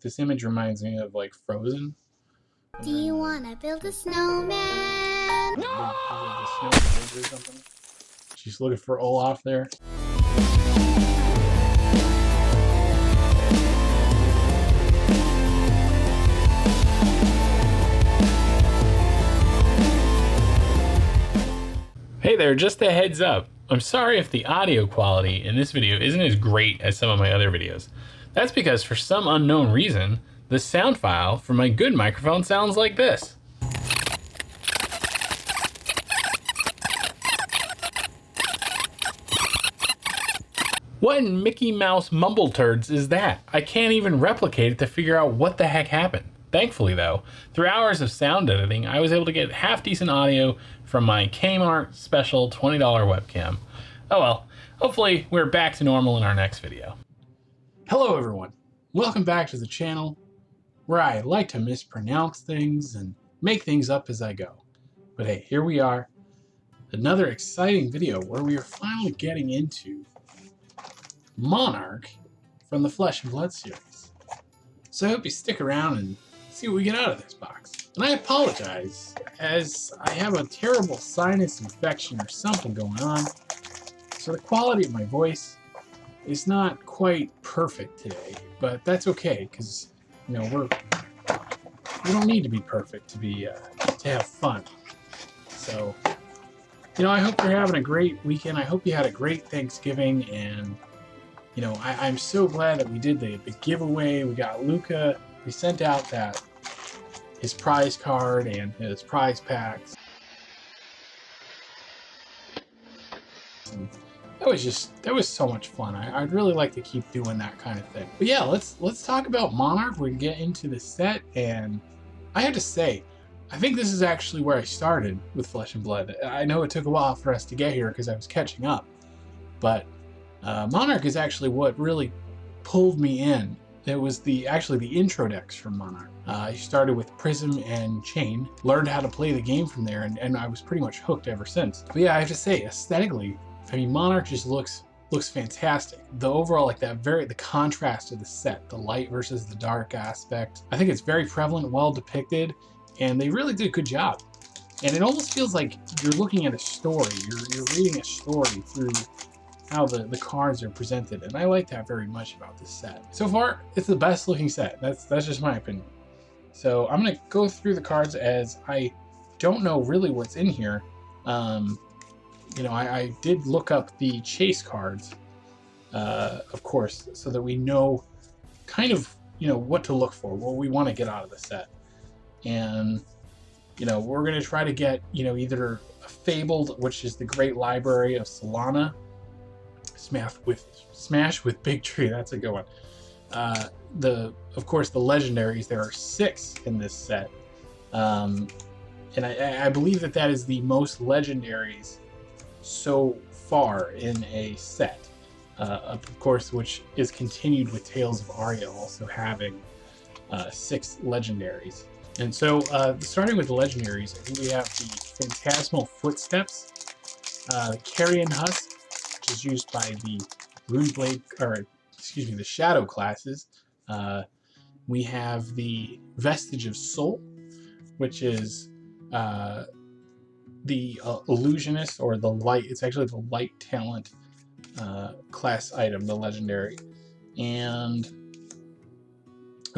This image reminds me of like Frozen. Do you want to build a snowman? No! The snow or something. She's looking for Olaf there. Hey there, just a heads up. I'm sorry if the audio quality in this video isn't as great as some of my other videos. That's because for some unknown reason, the sound file from my good microphone sounds like this. What in Mickey Mouse mumble turds is that? I can't even replicate it to figure out what the heck happened. Thankfully though, through hours of sound editing, I was able to get half decent audio from my Kmart special $20 webcam. Oh well, hopefully we're back to normal in our next video. Hello everyone, welcome back to the channel where I like to mispronounce things and make things up as I go. But hey, here we are, another exciting video where we are finally getting into Monarch from the Flesh and Blood series. So I hope you stick around and see what we get out of this box. And I apologize, as I have a terrible sinus infection or something going on, so the quality of my voice is not quite perfect today, but that's okay, because you know we don't need to be perfect to have fun. So you know, I hope you're having a great weekend. I hope you had a great Thanksgiving, and you know, I'm so glad that we did the giveaway. We got Luca. We sent out his prize card and his prize packs. And that was so much fun. I'd really like to keep doing that kind of thing. But yeah, let's talk about Monarch. We can get into the set, and I have to say, I think this is actually where I started with Flesh and Blood. I know it took a while for us to get here because I was catching up, but Monarch is actually what really pulled me in. It was actually the intro decks from Monarch. I started with Prism and Chain, learned how to play the game from there, and I was pretty much hooked ever since. But yeah, I have to say, aesthetically, I mean, Monarch just looks fantastic. The overall, like the contrast of the set, the light versus the dark aspect, I think it's very prevalent, well depicted, and they really did a good job. And it almost feels like you're looking at a story. You're reading a story through how the cards are presented, and I like that very much about this set. So far, it's the best looking set. That's just my opinion. So I'm gonna go through the cards, as I don't know really what's in here. You know, I did look up the chase cards, of course, so that we know kind of, you know, what to look for, what we want to get out of the set. And you know, we're gonna try to get, you know, either a Fabled, which is the great library of Solana, Smash with Big Tree, that's a good one. Of course, the legendaries, there are 6 in this set. And I believe that is the most legendaries so far in a set. Of course, which is continued with Tales of Aria also having 6 legendaries. And so, starting with the legendaries, I think we have the Phantasmal Footsteps, the Carrion Husk, which is used by the Runeblade, or excuse me, the Shadow classes. We have the Vestige of Soul, which is the Illusionist, or the Light. It's actually the Light Talent class item, the legendary. And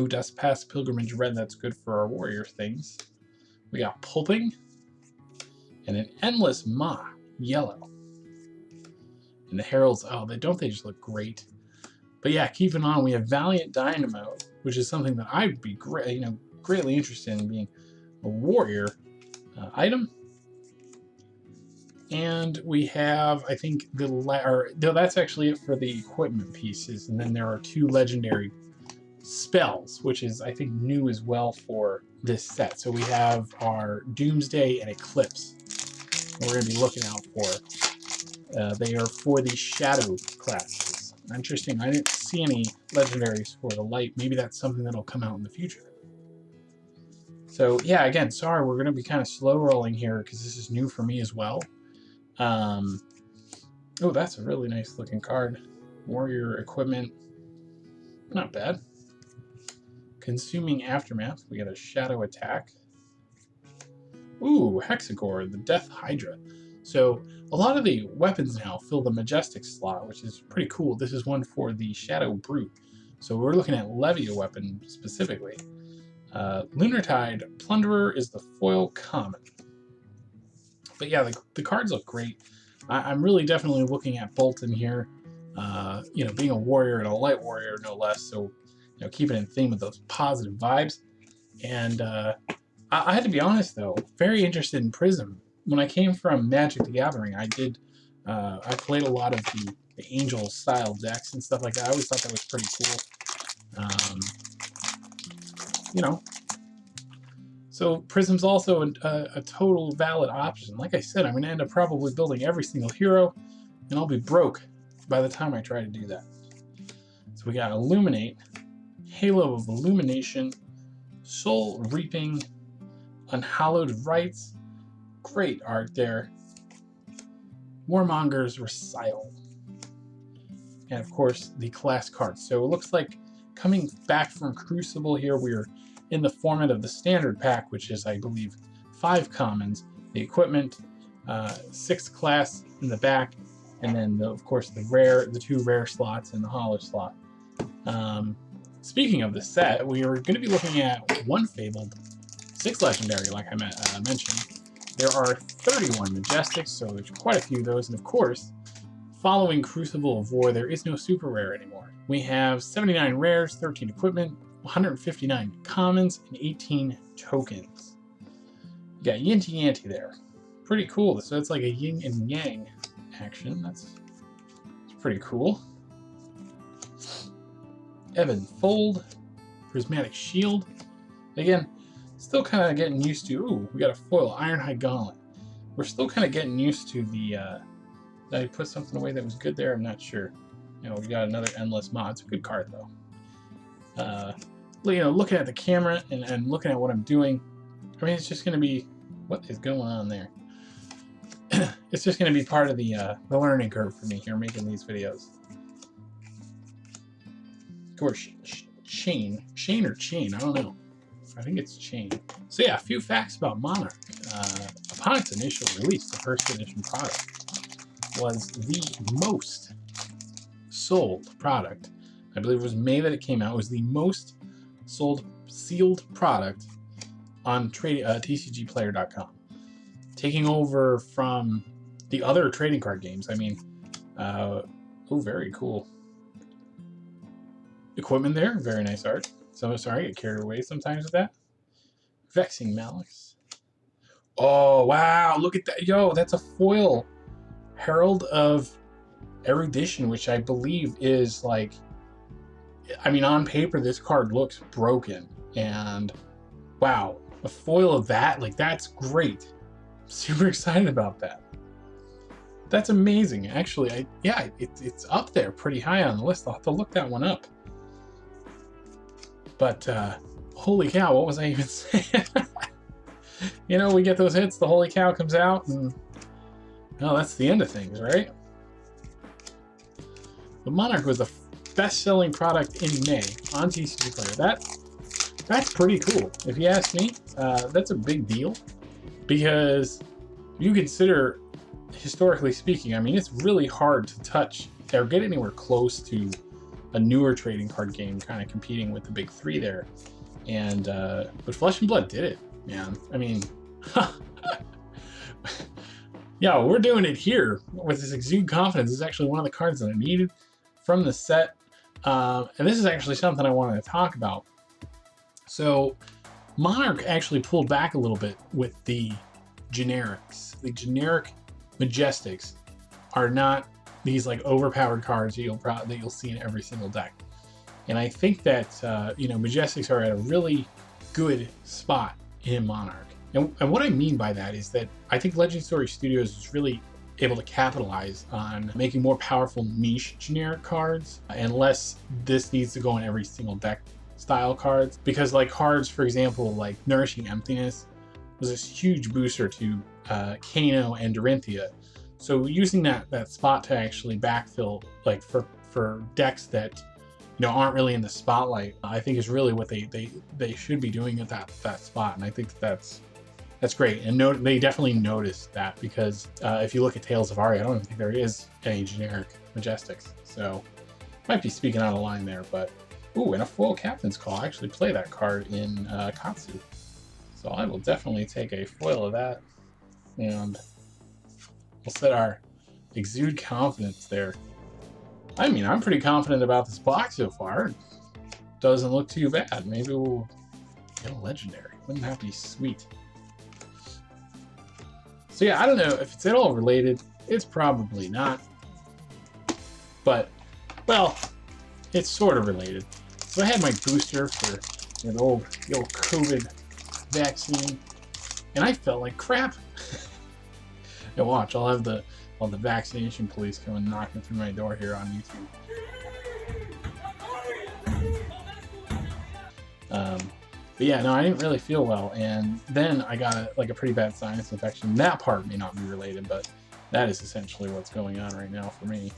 Dust Past Pilgrimage Red, that's good for our warrior things. We got Pulping, and an Endless Maw yellow. And the Heralds, oh, don't they just look great? But yeah, keeping on, we have Valiant Dynamo, which is something that I'd be greatly interested in being a warrior item. And we have, I think, that's actually it for the equipment pieces. And then there are 2 legendary spells, which is, I think, new as well for this set. So we have our Doomsday and Eclipse we're going to be looking out for. They are for the Shadow classes. Interesting, I didn't see any legendaries for the Light. Maybe that's something that'll come out in the future. So yeah, again, sorry, we're going to be kind of slow rolling here because this is new for me as well. Oh, that's a really nice looking card. Warrior equipment, not bad. Consuming Aftermath. We got a Shadow Attack. Ooh, Hexagore, the Death Hydra. So a lot of the weapons now fill the Majestic slot, which is pretty cool. This is one for the Shadow Brute. So we're looking at Levia weapon specifically. Lunartide Plunderer is the foil common. But yeah, the cards look great. I'm really definitely looking at Bolton here. You know, being a warrior and a light warrior, no less. So, you know, keeping in theme with those positive vibes. And I had to be honest though, very interested in Prism. When I came from Magic the Gathering, I played a lot of the Angel style decks and stuff like that. I always thought that was pretty cool. You know, so Prism's also a total valid option. Like I said, I'm going to end up probably building every single hero, and I'll be broke by the time I try to do that. So we got Illuminate, Halo of Illumination, Soul Reaping, Unhallowed Rites, great art there, Warmonger's Recile, and of course the class cards. So it looks like coming back from Crucible here, we're in the format of the standard pack, which is, I believe, 5 commons, the equipment, 6 class in the back, and then, of course, the 2 rare slots and the hollow slot. Speaking of the set, we are going to be looking at 1 Fabled, 6 legendary, like I mentioned. There are 31 Majestics, so there's quite a few of those, and of course, following Crucible of War, there is no super rare anymore. We have 79 rares, 13 equipment, 159 commons, and 18 tokens. You got Yinty Yanty there. Pretty cool. So it's like a yin and yang action. That's pretty cool. Evan Fold, Prismatic Shield. Again, still kind of getting used to. Ooh, we got a foil Ironhide Gauntlet. We're still kind of getting used to the. Did I put something away that was good there? I'm not sure. You know, we got another Endless Mod. It's a good card though. You know, looking at the camera and looking at what I'm doing, I mean, it's just going to be, what is going on there? It's just going to be part of the learning curve for me here, making these videos. Of course, Chain or Chain, I don't know. I think it's Chain. So yeah, a few facts about Monarch. Upon its initial release, the first edition product was the most sold product. I believe it was May that it came out. It was the most sold sealed product on TCGplayer.com, taking over from the other trading card games. I mean, oh, very cool equipment there. Very nice art. So sorry, I get carried away sometimes with that. Vexing Malice. Oh wow, look at that. Yo, that's a foil Herald of Erudition, which I believe is like, I mean, on paper, this card looks broken, and wow, a foil of that, like, that's great. I'm super excited about that. That's amazing. Actually, it's up there pretty high on the list. I'll have to look that one up. But, holy cow, what was I even saying? You know, we get those hits, the holy cow comes out, and, well, that's the end of things, right? But Monarch was the best-selling product in May on TCG Player. That's pretty cool. If you ask me, that's a big deal, because you consider, historically speaking, I mean, it's really hard to touch or get anywhere close to a newer trading card game kind of competing with the big 3 there. And but Flesh and Blood did it, man. I mean, yeah, we're doing it here with this Exude Confidence. This is actually one of the cards that I needed from the set. And this is actually something I wanted to talk about. So Monarch actually pulled back a little bit with the generics. The generic Majestics are not these like overpowered cards that you'll see in every single deck. And I think that you know, Majestics are at a really good spot in Monarch. And what I mean by that is that I think Legend Story Studios is really able to capitalize on making more powerful niche generic cards, and less this needs to go in every single deck style cards. Because like cards, for example, like Nourishing Emptiness was this huge booster to Kano and Dorinthia. So using that spot to actually backfill, like for decks that, you aren't really in the spotlight, I think is really what they should be doing at that spot. And I think that's great. And they definitely noticed that, because if you look at Tales of Aria, I don't even think there is any generic Majestics. So might be speaking out of line there, but ooh, and a foil Captain's Call. I actually play that card in Katsu. So I will definitely take a foil of that, and we'll set our Exude Confidence there. I mean, I'm pretty confident about this box so far. Doesn't look too bad. Maybe we'll get a legendary. Wouldn't that be sweet? So yeah, I don't know if it's at all related. It's probably not. But, well, it's sort of related. So I had my booster for the old COVID vaccine, and I felt like crap. And watch, I'll have the vaccination police coming knocking through my door here on YouTube. But yeah, no, I didn't really feel well, and then I got a pretty bad sinus infection. That part may not be related, but that is essentially what's going on right now for me.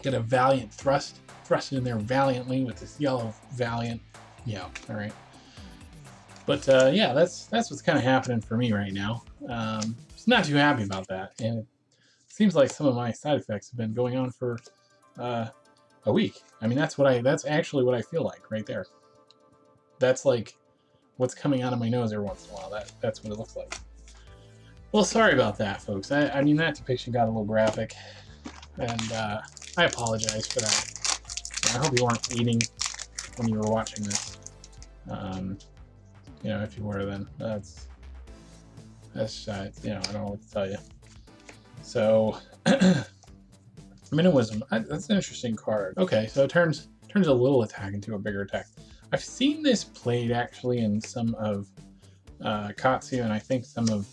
Get a Valiant thrust in there valiantly with this yellow Valiant. Yeah, all right. But yeah, that's what's kind of happening for me right now. Just not too happy about that, and it seems like some of my side effects have been going on for a week. I mean, that's actually what I feel like right there. That's like what's coming out of my nose every once in a while. That's what it looks like. Well, sorry about that, folks. I mean, that depiction got a little graphic, and I apologize for that. I hope you weren't eating when you were watching this. You know, if you were, then that's you know, I don't know what to tell you. So, Minimalism, that's an interesting card. Okay, so it turns a little attack into a bigger attack. I've seen this played actually in some of Katsu, and I think some of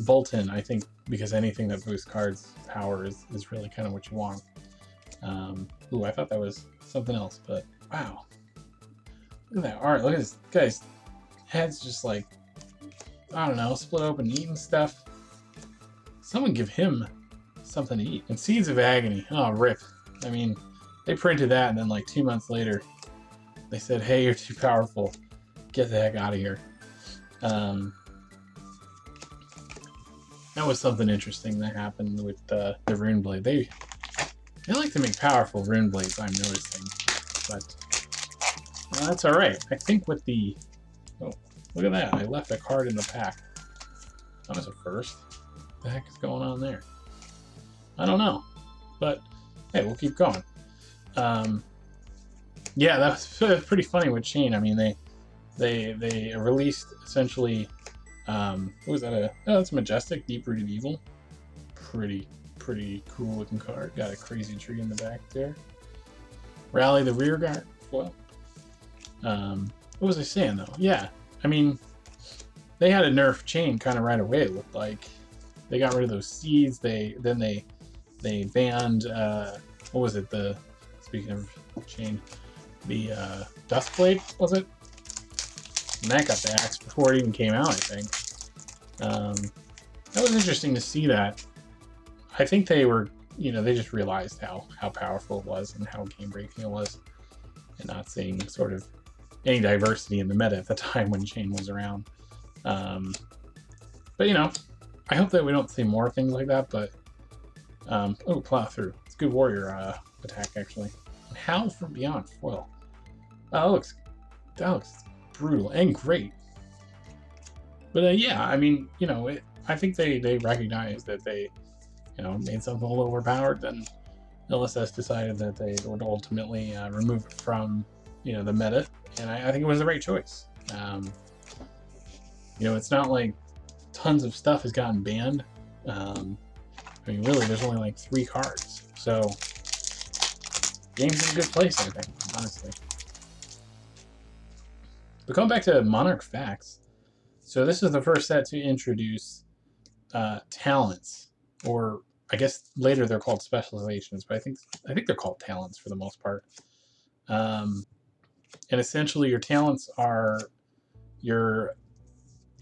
Bolton. I think because anything that boosts cards' power is really kind of what you want. Ooh, I thought that was something else, but wow. Look at that art. Look at this guy's head's just like, I don't know, split open eating stuff. Someone give him something to eat. And Seeds of Agony. Oh, rip. I mean, they printed that, and then like 2 months later, they said, hey, you're too powerful. Get the heck out of here. That was something interesting that happened with the Rune Blade. They like to make powerful Rune Blades, I'm noticing. But that's alright. I think with the... Oh, look at that. I left a card in the pack. That was a first. What the heck is going on there? I don't know. But, hey, we'll keep going. Yeah, that was pretty funny with Chain. I mean, they released essentially... what was that? Oh, it's Majestic, Deep-Rooted Evil. Pretty cool looking card. Got a crazy tree in the back there. Rally the Rearguard. Well, what was I saying though? Yeah, I mean, they had a nerf Chain kind of right away. It looked like they got rid of those seeds. They banned what was it? Speaking of Chain, the Duskblade, was it? And that got the axe before it even came out, I think. That was interesting to see that. I think they were, you know, they just realized how powerful it was and how game-breaking it was, and not seeing sort of any diversity in the meta at the time when Chain was around. But, you know, I hope that we don't see more things like that, but... oh, Plow Through. It's a good warrior attack, actually. And Howl from Beyond foil. Oh, that looks brutal and great. But yeah, I mean, you know, I think they recognize that they, you know, made something a little overpowered. Then LSS decided that they would ultimately remove it from, you know, the meta, and I think it was the right choice. You know, it's not like tons of stuff has gotten banned. I mean, really, there's only like 3 cards, so game's in a good place, I think, honestly. But going back to Monarch Facts, so this is the first set to introduce talents, or I guess later they're called specializations, but I think they're called talents for the most part. And essentially, your talents are your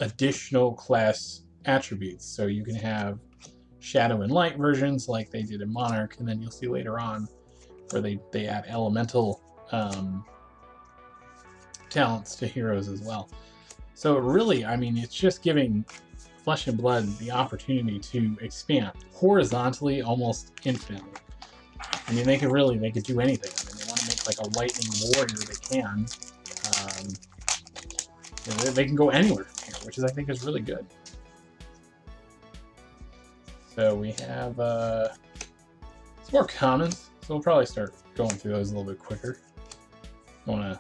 additional class attributes. So you can have Shadow and Light versions like they did in Monarch, and then you'll see later on where they add elemental talents to heroes as well. So really, I mean, it's just giving Flesh and Blood the opportunity to expand horizontally almost infinitely. I mean, they could do anything. I mean, they want to make like a lightning warrior, they can. They can go anywhere from here, which I think is really good. So we have some more commons, so we'll probably start going through those a little bit quicker. Don't want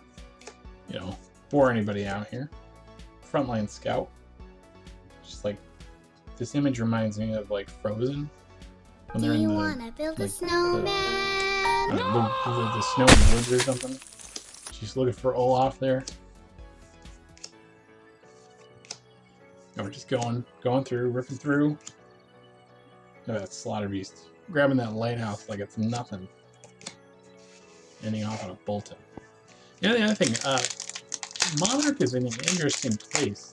to, bore anybody out here. Frontline Scout. Just like, this image reminds me of like Frozen. When Do they're you in wanna build a snowman? the snow in the woods or something. She's looking for Olaf there. And we're just going through, ripping through. Look at that slaughter beast. Grabbing that lighthouse like it's nothing. Ending off on a Bolton. The other thing, Monarch is in an interesting place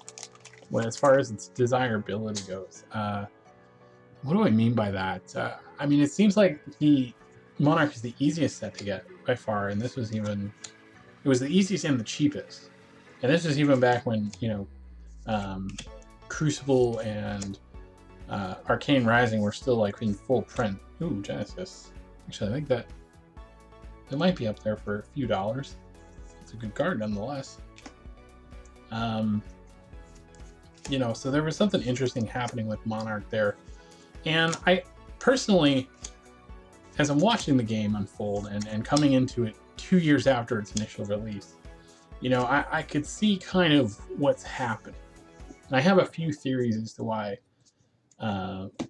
as far as its desirability goes. What do I mean by that? I mean, it seems like the Monarch is the easiest set to get by far, and it was the easiest and the cheapest. And this was even back when, Crucible and Arcane Rising were still like in full print. Ooh, Genesis. Actually, I think that it might be up there for a few dollars. It's a good card nonetheless. So there was something interesting happening with Monarch there. And I personally, as I'm watching the game unfold and coming into it 2 years after its initial release, I could see kind of what's happening. And I have a few theories as to why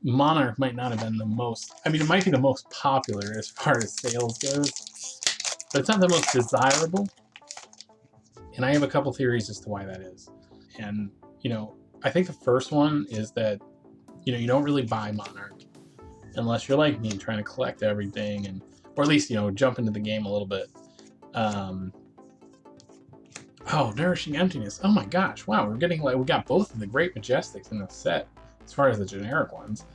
Monarch might not have been the most, it might be the most popular as far as sales goes, but it's not the most desirable. And I have a couple theories as to why that is. And, I think the first one is that, you don't really buy Monarch unless you're like me, trying to collect everything, or at least, jump into the game a little bit. Nourishing Emptiness. Oh my gosh, wow, we got both of the Great Majestics in the set as far as the generic ones.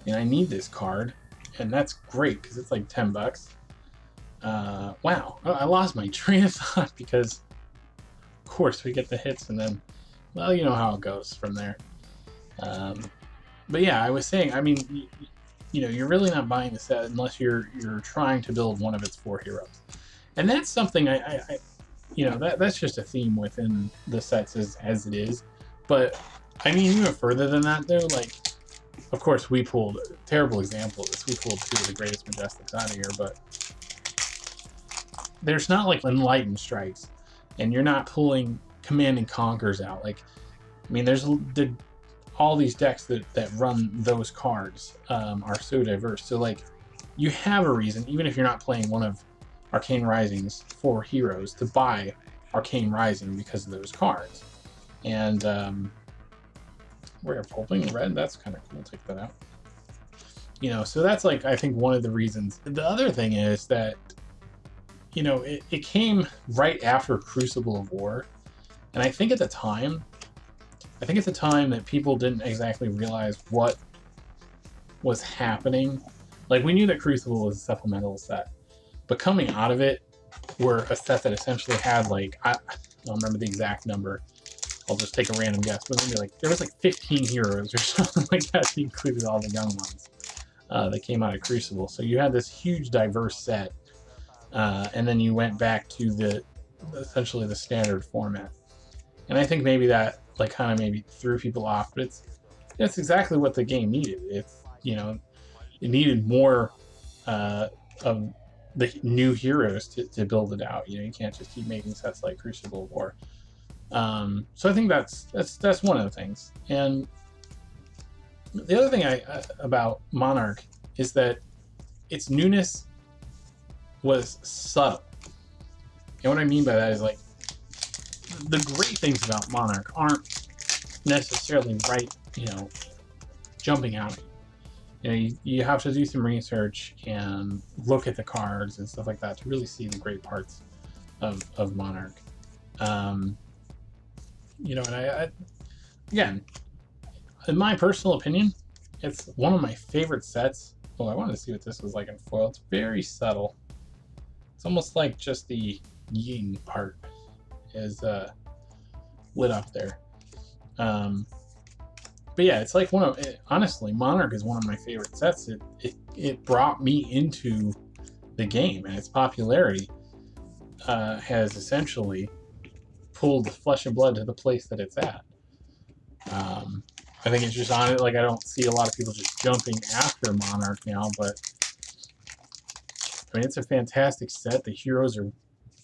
And I need this card, and that's great because it's like $10. Wow, I lost my train of thought because, of course, we get the hits, and then, well, you know how it goes from there. But yeah, I was saying, you're really not buying the set unless you're trying to build one of its 4 heroes, and that's something that's just a theme within the sets as it is. But even further than that, though, like, of course, we pulled a terrible example of this. We pulled 2 of the Greatest Majestics out of here, but there's not like Enlightened Strikes, and you're not pulling Command and Conquers out. Like, there's all these decks that run those cards are so diverse. So like, you have a reason, even if you're not playing one of Arcane Rising's 4 heroes, to buy Arcane Rising because of those cards. And we're pulping red. That's kind of cool. Take that out. So that's like, I think, one of the reasons. The other thing is that, it came right after Crucible of War, and I think at the time that people didn't exactly realize what was happening. Like, we knew that Crucible was a supplemental set, but coming out of it were a set that essentially had, like, I don't remember the exact number. I'll just take a random guess, but maybe there was like 15 heroes or something like that. That included all the young ones that came out of Crucible. So you had this huge diverse set, and then you went back to essentially the standard format. And I think maybe that kind of maybe threw people off, but it's exactly what the game needed. It needed more of the new heroes to build it out. You can't just keep making sets like Crucible War. So I think that's one of the things. And the other thing about Monarch is that its newness was subtle. And what I mean by that is, like, the great things about Monarch aren't necessarily jumping out. You have to do some research and look at the cards and stuff like that to really see the great parts of Monarch. And again, in my personal opinion, it's one of my favorite sets. Well, I wanted to see what this was like in foil. It's very subtle. It's almost like just the yin part is lit up there. But yeah, it's like honestly, Monarch is one of my favorite sets. It brought me into the game, and its popularity has essentially pulled Flesh and Blood to the place that it's at. I think it's just on it. Like, I don't see a lot of people just jumping after Monarch now, but I mean, it's a fantastic set. The heroes are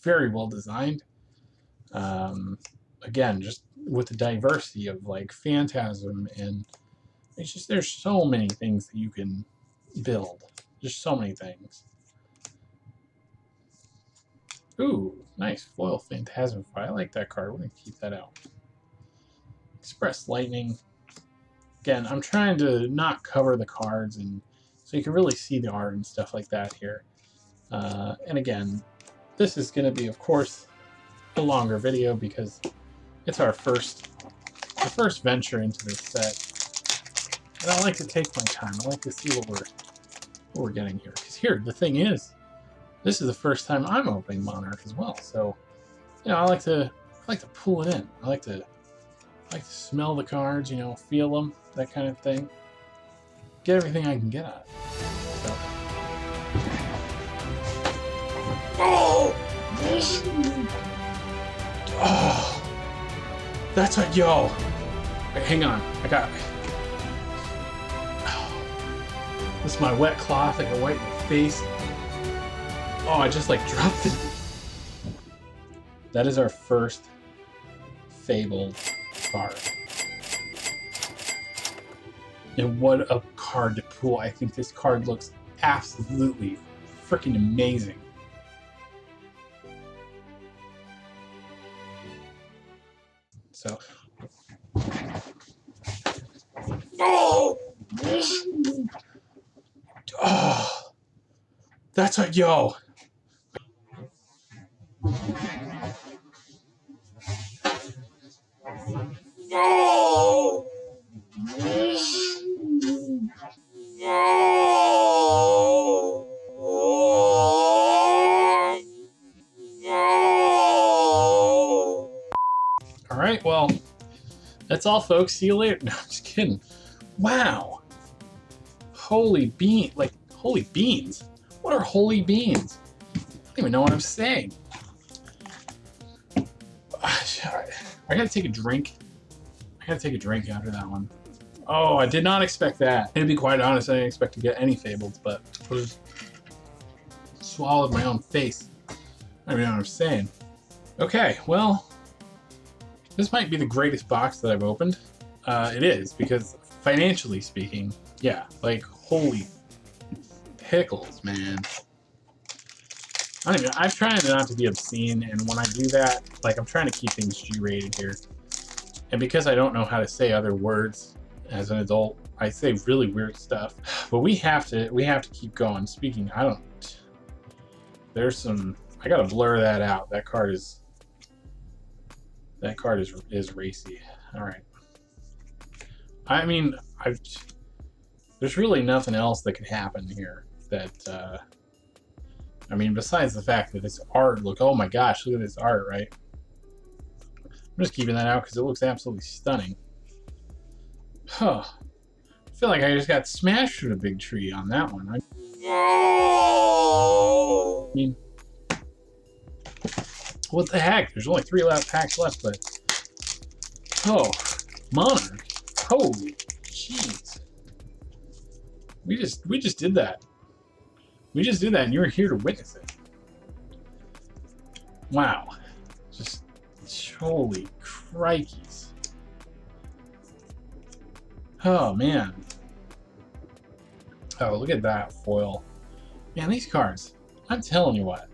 very well designed. Again, just with the diversity of like Phantasm, and it's just there's so many things that you can build. Just so many things. Ooh, nice foil Phantasm. I like that card. We're gonna keep that out. Express Lightning. Again, I'm trying to not cover the cards, and so you can really see the art and stuff like that here. And again, this is going to be, of course, a longer video because it's our first venture into this set. And I like to take my time. I like to see what we're getting here. Because here, the thing is, this is the first time I'm opening Monarch as well. So, you know, I like to pull it in. I like to smell the cards, you know, feel them, that kind of thing. Get everything I can get out of it. So. Oh! Oh! That's a yo! Wait, hang on. I got... Oh. This is my wet cloth. I can wipe my face. Oh, I just like dropped it. That is our first Fabled card. And what a card to pull. I think this card looks absolutely freaking amazing. So, oh, oh, that's a yo. Oh. Alright, well, that's all, folks. See you later. No, I'm just kidding. Wow. Holy bean. Like, holy beans. What are holy beans? I don't even know what I'm saying. I gotta take a drink. I gotta take a drink after that one. Oh, I did not expect that. And to be quite honest, I didn't expect to get any Fabled, but I just swallowed my own face. I don't even know what I'm saying. Okay, well, this might be the greatest box that I've opened. It is, because financially speaking, yeah, like, holy pickles, man. I don't even, I'm trying not to be obscene, and when I do that, like, I'm trying to keep things G-rated here. And because I don't know how to say other words as an adult, I say really weird stuff. But we have to keep going. Speaking, there's some, I gotta blur that out. That card is racy. All right. I mean, there's really nothing else that could happen here that, I mean, besides the fact that this art, look, oh my gosh, look at this art, right? I'm just keeping that out because it looks absolutely stunning. Huh. I feel like I just got smashed through the big tree on that one. I mean, what the heck? There's only 3 packs left, but... Oh, Monarch. Holy jeez. We just did that. We just did that, and you were here to witness it. Wow. Just, holy crikeys. Oh, man. Oh, look at that foil. Man, these cards, I'm telling you what.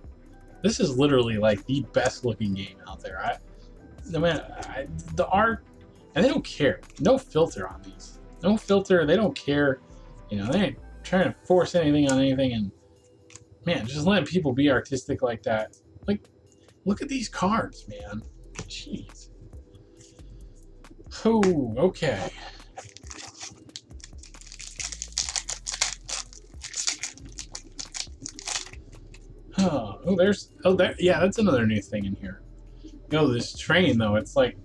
This is literally, like, the best-looking game out there. The art, and they don't care. No filter on these. No filter. They don't care. You know, they ain't trying to force anything on anything, and man, just letting people be artistic like that. Like, look at these cards, man. Jeez. Oh, okay. Oh, there's... Oh, yeah, that's another new thing in here. Yo, this train, though, it's like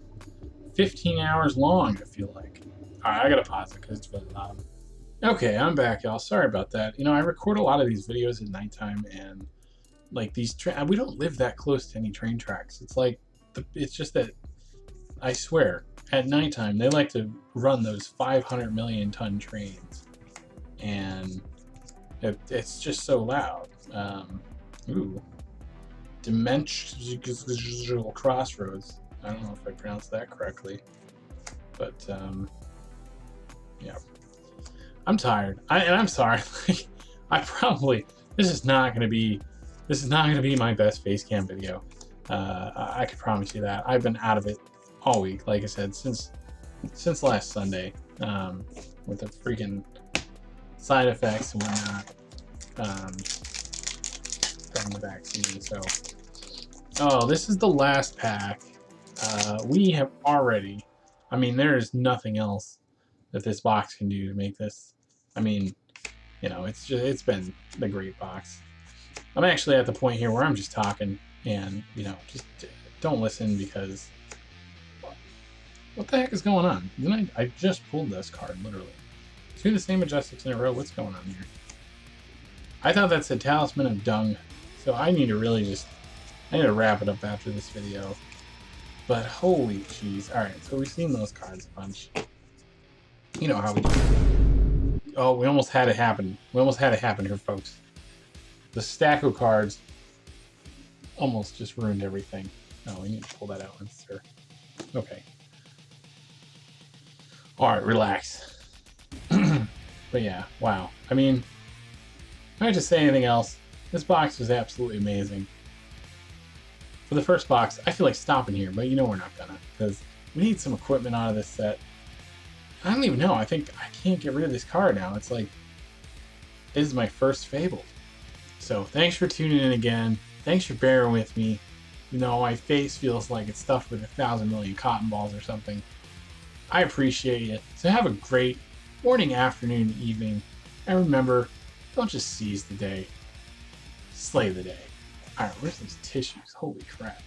15 hours long, I feel like. Alright, I gotta pause it because it's really loud. Okay, I'm back, y'all. Sorry about that. You know, I record a lot of these videos at nighttime, and like these we don't live that close to any train tracks. It's like it's just that I swear at nighttime they like to run those 500 million ton trains, and it's just so loud. Ooh, dimensional crossroads. I don't know if I pronounced that correctly, but yeah. I'm tired. And I'm sorry. I probably this is not gonna be my best face cam video. I can promise you that. I've been out of it all week, like I said, since last Sunday, with the freaking side effects and whatnot from the vaccine. So, oh, this is the last pack. We have already. I mean, there is nothing else that this box can do to make this. I mean, you know, it's been the great box. I'm actually at the point here where I'm just talking, and you know, just don't listen because what the heck is going on? I just pulled this card literally. 2 of the same Majestics in a row. What's going on here? I thought that said Talisman of Dung, so I need to really I need to wrap it up after this video. But holy jeez! All right, so we've seen those cards a bunch. You know how we do. Oh, we almost had it happen. We almost had it happen here, folks. The stack of cards almost just ruined everything. Oh, we need to pull that out, sir. Okay. Alright, relax. But yeah, wow. I mean, if I had to say anything else, this box was absolutely amazing. For the first box, I feel like stopping here, but you know we're not gonna, because we need some equipment out of this set. I don't even know. I think I can't get rid of this card now. It's like, this is my first Fabled. So thanks for tuning in again. Thanks for bearing with me. You know, my face feels like it's stuffed with 1,000 million cotton balls or something. I appreciate it. So have a great morning, afternoon, evening. And remember, don't just seize the day. Slay the day. Alright, where's those tissues? Holy crap.